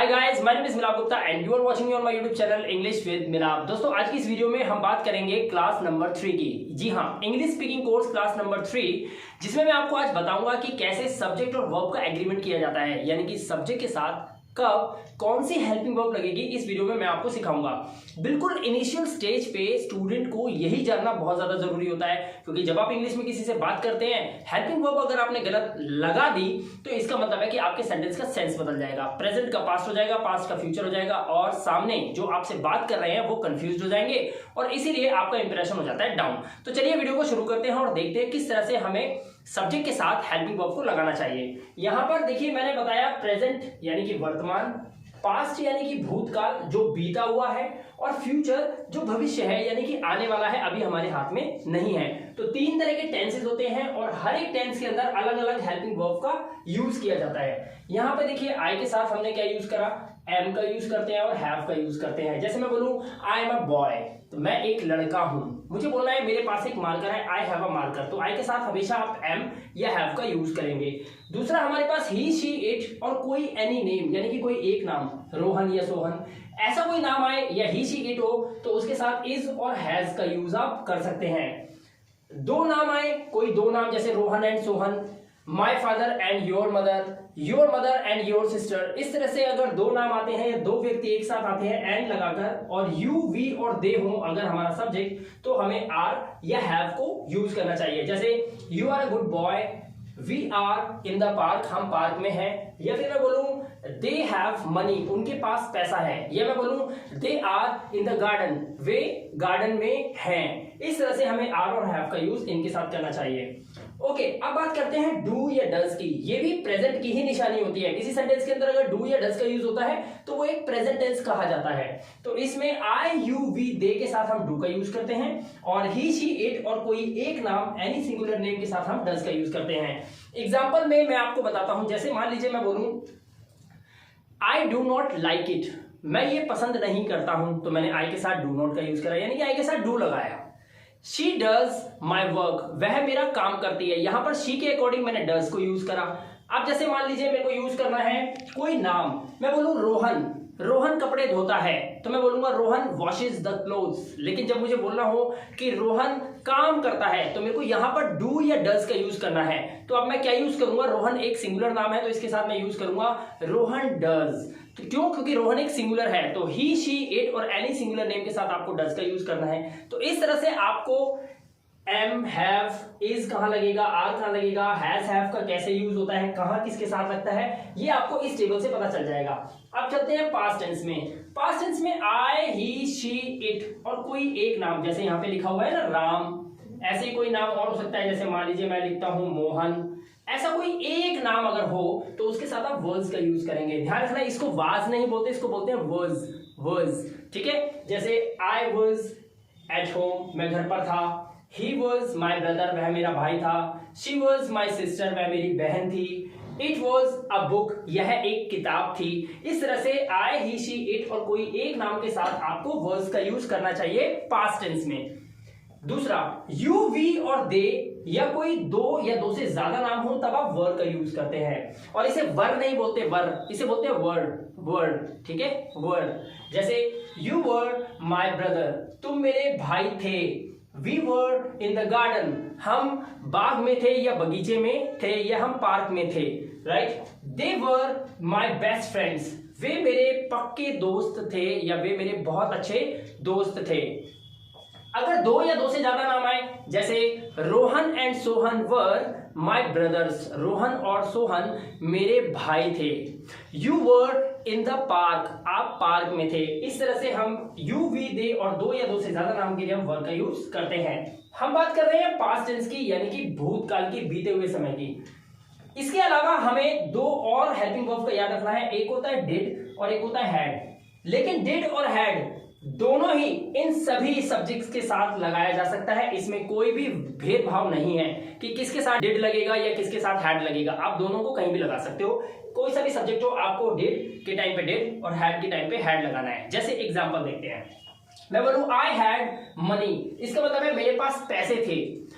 Hi guys, my name is Milap Gupta and you are watching me on my YouTube channel English with Milap. दोस्तों, आज की इस video में हम बात करेंगे क्लास नंबर 3 की। जी हाँ, English speaking course class number 3, जिसमें मैं आपको आज बताऊंगा कि कैसे सब्जेक्ट और वर्ब का एग्रीमेंट किया जाता है, यानी कि सब्जेक्ट के साथ कब कौन सी हेल्पिंग वर्ब लगेगी। इस वीडियो में मैं आपको सिखाऊंगा। बिल्कुल इनिशियल स्टेज पे स्टूडेंट को यही जानना बहुत ज्यादा जरूरी होता है, क्योंकि जब आप इंग्लिश में किसी से बात करते हैं, हेल्पिंग वर्ब अगर आपने गलत लगा दी तो इसका मतलब है कि आपके सेंटेंस का सेंस बदल जाएगा। प्रेजेंट का पास्ट हो जाएगा, पास्ट का फ्यूचर हो जाएगा और सामने जो आपसे बात कर रहे हैं वो कंफ्यूज हो जाएंगे और इसीलिए आपका इंप्रेशन हो जाता है डाउन। तो चलिए वीडियो को शुरू करते हैं और देखते हैं किस तरह से हमें सब्जेक्ट के साथ हेल्पिंग वर्ब को लगाना चाहिए। यहां पर देखिए, मैंने बताया प्रेजेंट यानी कि वर्तमान, पास्ट यानी कि भूतकाल जो बीता हुआ है, और फ्यूचर जो भविष्य है यानी कि आने वाला है, अभी हमारे हाथ में नहीं है। तो तीन तरह के टेंसेस होते हैं और हर एक टेंस के अंदर अलग अलग हेल्पिंग वर्ब का यूज किया जाता है। यहाँ पे देखिए, आई के साथ हमने क्या यूज करा, एम का यूज करते हैं और हैव का यूज करते हैं। जैसे मैं बोलूं आई एम अ बॉय, तो मैं एक लड़का हूं, मुझे बोलना है मेरे पास एक मार्कर है, आई हैव अ मार्कर, तो आई के साथ हमेशा आप एम या हैव का यूज करेंगे। दूसरा हमारे पास ही, शी, इट और कोई एनी नेम यानी कि कोई एक नाम, रोहन या सोहन, ऐसा कोई नाम आए या ही, शी, इट हो तो उसके साथ इज और हैज का यूज आप कर सकते हैं। दो नाम आए, कोई दो नाम जैसे Rohan and Sohan, my father and your mother and your sister, इस तरह से अगर दो नाम आते हैं या दो व्यक्ति एक साथ आते हैं एंड लगाकर और यू, वी और दे हो अगर हमारा सब्जेक्ट, तो हमें आर या हैव को यूज करना चाहिए। जैसे you are a good boy, we are in the park, हम पार्क में हैं। या फिर मैं बोलूं दे हैव मनी, उनके पास पैसा है। या मैं बोलूं they are in the garden, वे गार्डन में हैं। इस तरह से हमें आर और हैव का यूज इनके साथ करना चाहिए। ओके, अब बात करते हैं डू या डज की। ये भी प्रेजेंट की ही निशानी होती है। किसी सेंटेंस के अंदर अगर डू या डज का यूज होता है तो वो एक प्रेजेंट टेंस कहा जाता है। तो इसमें आई, यू, वी, दे के साथ हम डू का यूज करते हैं और ही, शी, इट और कोई एक नाम एनी सिंगुलर नेम के साथ हम डज का यूज करते हैं। एग्जाम्पल में मैं आपको बताता हूं। जैसे मान लीजिए मैं बोलूं I do not like it, मैं ये पसंद नहीं करता हूं, तो मैंने आई के साथ डू नॉट का यूज करा, यानी कि आई के साथ डू लगाया। शी डज माई वर्क, वह मेरा काम करती है, यहां पर शी के अकॉर्डिंग मैंने डज को यूज करा। अब जैसे मान लीजिए मेरे को यूज करना है कोई नाम, मैं बोलूं रोहन कपड़े धोता है, तो मैं बोलूंगा रोहन वॉशेज द क्लोथ्स। लेकिन जब मुझे बोलना हो कि रोहन काम करता है, तो मेरे को यहां पर डू या डज का यूज करना है। तो अब मैं क्या यूज करूंगा, रोहन एक सिंगुलर नाम है तो इसके साथ मैं यूज करूंगा रोहन डज। तो क्यों? क्योंकि रोहन एक सिंगुलर है, तो ही, शी, इट और एनी सिंगुलर नेम के साथ आपको डज का यूज करना है। तो इस तरह से आपको एम, हैव, इज कहां लगेगा, आर कहां लगेगा, हैज, हैव का कैसे यूज होता है, कहां किसके साथ लगता है, ये आपको इस टेबल से पता चल जाएगा। अब चलते हैं पास्ट टेंस में। पास्ट टेंस में आई, ही, शी, इट और कोई एक नाम, जैसे यहां पे लिखा हुआ है ना राम, ऐसे ही कोई नाम और हो सकता है। जैसे मान लीजिए मैं लिखता हूं मोहन, ऐसा कोई एक नाम अगर हो तो उसके साथ आप वर्ड्स का यूज करेंगे। ध्यान रखना, इसको वाज नहीं बोलते, इसको बोलते हैं वर्ड्स। ठीक है, जैसे आई वॉज एट होम, मैं घर पर था। ही वॉज माई ब्रदर, वह मेरा भाई था। शी वॉज माई सिस्टर, वह मेरी बहन थी। इट वॉज अ बुक, यह एक किताब थी। इस तरह से आई, ही, शी, इट और कोई एक नाम के साथ आपको वर्ड्स का यूज करना चाहिए पास्ट टेंस में। दूसरा, यू, वी और दे या कोई दो या दो से ज्यादा नाम हो तब आप वर्ड का यूज करते हैं, और इसे वर नहीं बोलते, इसे बोलते हैं वर्ड। ठीक है, वर्ड। जैसे यू वर माई ब्रदर, तुम मेरे भाई थे। We were in the garden, हम बाग में थे या बगीचे में थे या हम पार्क में थे। Right. They were my best friends, वे मेरे पक्के दोस्त थे या वे मेरे बहुत अच्छे दोस्त थे। अगर दो या दो से ज्यादा नाम आए, जैसे Rohan and Sohan were my brothers, Rohan और सोहन मेरे भाई थे। You were in the park, आप पार्क में थे। इस तरह से हम यू, वी, दे और दो या दो से ज्यादा नाम के लिए हम वर्ड का यूज करते हैं। हम बात कर रहे हैं पास्ट टेंस की, यानी कि भूतकाल की, बीते हुए समय की। इसके अलावा हमें दो और हेल्पिंग वर्ब का याद रखना है, एक होता है डिड और एक होता है हैड। लेकिन डिड और हैड दोनों ही इन सभी सब्जेक्ट्स के साथ लगाया जा सकता है, इसमें कोई भी भेदभाव नहीं है कि किसके साथ डिड लगेगा या किसके साथ हैड लगेगा। आप दोनों को कहीं भी लगा सकते हो, कोई सा भी सब्जेक्ट हो, आपको डिड के टाइम पे डिड और हैड के टाइम पे हैड लगाना है। जैसे एग्जांपल देखते हैं, मैं बोलूं आई हैड मनी, इसका मतलब है मेरे पास पैसे थे।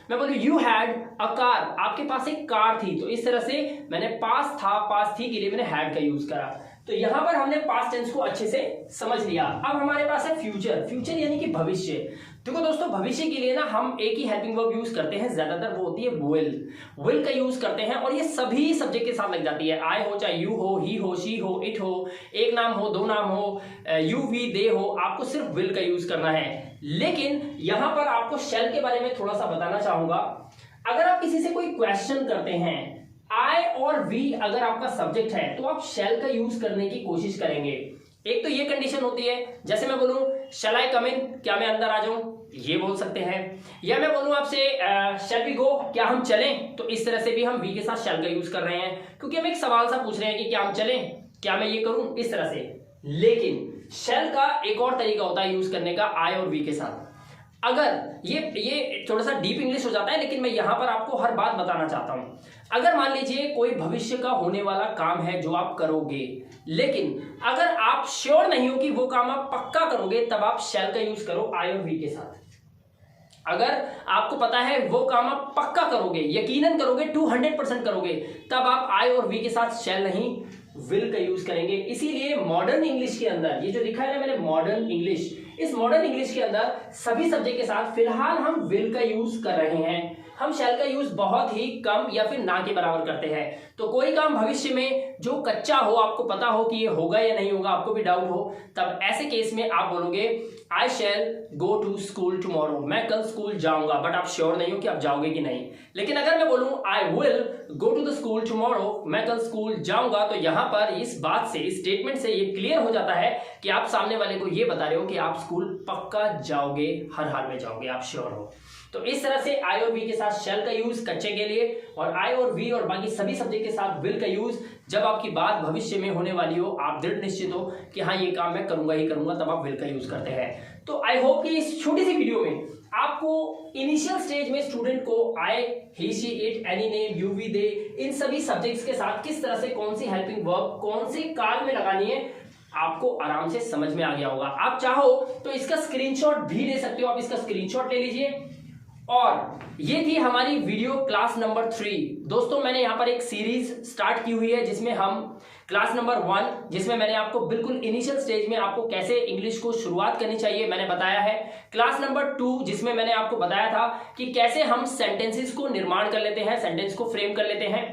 मैं बोलूं यू हैड अ कार, आपके पास एक कार थी। तो इस तरह से मैंने पास था, पास थी के लिए मैंने हैड का यूज करा। तो यहां पर हमने पास्ट टेंस को अच्छे से समझ लिया। अब हमारे पास है फ्यूचर। फ्यूचर यानी कि भविष्य। देखो दोस्तों, भविष्य के लिए ना हम एक ही हेल्पिंग वर्ब यूज करते हैं, ज्यादातर वो होती है विल का यूज करते हैं, और ये सभी सब्जेक्ट के साथ लग जाती है। आई हो, चाहे यू हो, ही हो, शी हो, इट हो, एक नाम हो, दो नाम हो, यू वी दे हो, आपको सिर्फ विल का यूज करना है। लेकिन यहां पर आपको शैल के बारे में थोड़ा सा बताना चाहूंगा। अगर आप किसी से कोई क्वेश्चन करते हैं, आई और वी अगर आपका सब्जेक्ट है तो आप शैल का यूज करने की कोशिश करेंगे। एक तो ये कंडीशन होती है, जैसे मैं बोलूं शैल आई कम इन, क्या मैं अंदर आ जाऊं, ये बोल सकते हैं। या मैं बोलूं आपसे शैल वी गो, क्या हम चलें, तो इस तरह से भी हम वी के साथ शैल का यूज कर रहे हैं, क्योंकि हम एक सवाल सा पूछ रहे हैं कि क्या हम चलें, क्या मैं ये करूं, इस तरह से। लेकिन शैल का एक और तरीका होता है यूज करने का आई और वी के साथ। अगर ये थोड़ा सा डीप इंग्लिश हो जाता है, लेकिन मैं यहां पर आपको हर बात बताना चाहता हूं। अगर मान लीजिए कोई भविष्य का होने वाला काम है जो आप करोगे, लेकिन अगर आप श्योर नहीं हो कि वो काम आप पक्का करोगे, तब आप शैल का यूज करो आई और वी के साथ। अगर आपको पता है वो काम आप पक्का करोगे, यकीनन करोगे, 200% करोगे, तब आप आई और वी के साथ शैल नहीं विल का यूज करेंगे। इसीलिए मॉडर्न इंग्लिश के अंदर ये जो लिखा है ना मैंने मॉडर्न इंग्लिश, इस मॉडर्न इंग्लिश के अंदर सभी सब्जेक्ट के साथ फिलहाल हम विल का यूज कर रहे हैं। हम शैल का यूज बहुत ही कम या फिर ना के बराबर करते हैं। तो कोई काम भविष्य में जो कच्चा हो, आपको पता हो कि ये होगा या नहीं होगा, आपको भी डाउट हो, तब ऐसे केस में आप बोलोगे आई शैल गो टू स्कूल टुमारो, मैं कल स्कूल जाऊंगा, बट आप श्योर नहीं हो कि आप जाओगे कि नहीं। लेकिन अगर मैं बोलूं I will go to the school tomorrow, मैं कल स्कूल जाऊंगा, तो यहां पर इस बात से, इस स्टेटमेंट से ये क्लियर हो जाता है कि आप सामने वाले को ये बता रहे हो कि आप स्कूल पक्का जाओगे, हर हाल में जाओगे, आप श्योर हो। तो इस तरह से आई और वी के साथ शैल का यूज कच्चे के लिए, और आई और वी और बाकी सभी सब्जेक्ट के साथ विल का यूज जब आपकी बात भविष्य में होने वाली हो, आप दृढ़ निश्चित हो कि हाँ ये काम मैं करूंगा ही करूंगा, तब आप विल का यूज करते हैं। तो आई होप कि इस छोटी सी वीडियो में आपको इनिशियल स्टेज में स्टूडेंट को I, he, she, it, any name, you, we, they, इन सभी सब्जेक्ट्स के साथ किस तरह से कौन सी हेल्पिंग वर्ब कौन से काल में लगानी है, आपको आराम से समझ में आ गया होगा। आप चाहो तो इसका स्क्रीनशॉट भी ले सकते हो, आप इसका स्क्रीनशॉट ले लीजिए। और ये थी हमारी वीडियो क्लास नंबर 3। दोस्तों मैंने यहाँ पर एक सीरीज स्टार्ट की हुई है, जिसमें हम क्लास नंबर 1, जिसमें मैंने आपको बिल्कुल इनिशियल स्टेज में आपको कैसे इंग्लिश को शुरुआत करनी चाहिए मैंने बताया है। क्लास नंबर 2 जिसमें मैंने आपको बताया था कि कैसे हम सेंटेंसेस को निर्माण कर लेते हैं, सेंटेंस को फ्रेम कर लेते हैं।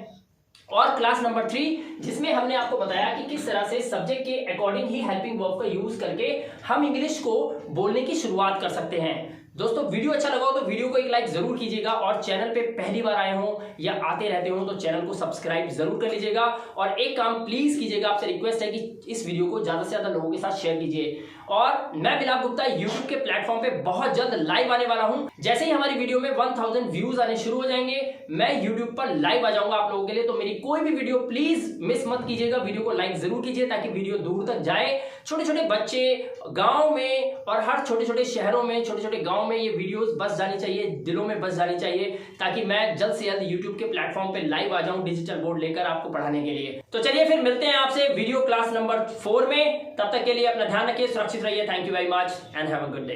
और क्लास नंबर 3 जिसमें हमने आपको बताया कि किस तरह से सब्जेक्ट के अकॉर्डिंग ही हेल्पिंग वर्ब का यूज करके हम इंग्लिश को बोलने की शुरुआत कर सकते हैं। दोस्तों वीडियो अच्छा लगा हो तो वीडियो को एक लाइक जरूर कीजिएगा, और चैनल पे पहली बार आए हो या आते रहते हो तो चैनल को सब्सक्राइब जरूर कर लीजिएगा। और एक काम प्लीज कीजिएगा, आपसे रिक्वेस्ट है कि इस वीडियो को ज्यादा से ज्यादा लोगों के साथ शेयर कीजिए। और मैं बिलाप गुप्ता यूट्यूब के प्लेटफॉर्म पे बहुत जल्द लाइव आने वाला हूं। जैसे ही हमारी वीडियो में 1000 व्यूज आने शुरू हो जाएंगे, मैं यूट्यूब पर लाइव आ जाऊंगा आप लोगों के लिए। तो मेरी कोई भी वीडियो प्लीज मिस मत कीजिएगा, वीडियो को लाइक जरूर कीजिए ताकि वीडियो दूर तक जाए। छोटे छोटे बच्चे गांव में और हर छोटे छोटे शहरों में, छोटे छोटे गांव में ये वीडियोस बस जानी चाहिए, दिलों में बस जानी चाहिए, ताकि मैं जल्द से जल्द यूट्यूब के प्लेटफॉर्म पे लाइव आ जाऊं डिजिटल बोर्ड लेकर आपको पढ़ाने के लिए। तो चलिए फिर मिलते हैं आपसे वीडियो क्लास नंबर 4 में। तब तक के लिए अपना ध्यान रखिए, सुरक्षित रहिए। Thank you very much and have a good day.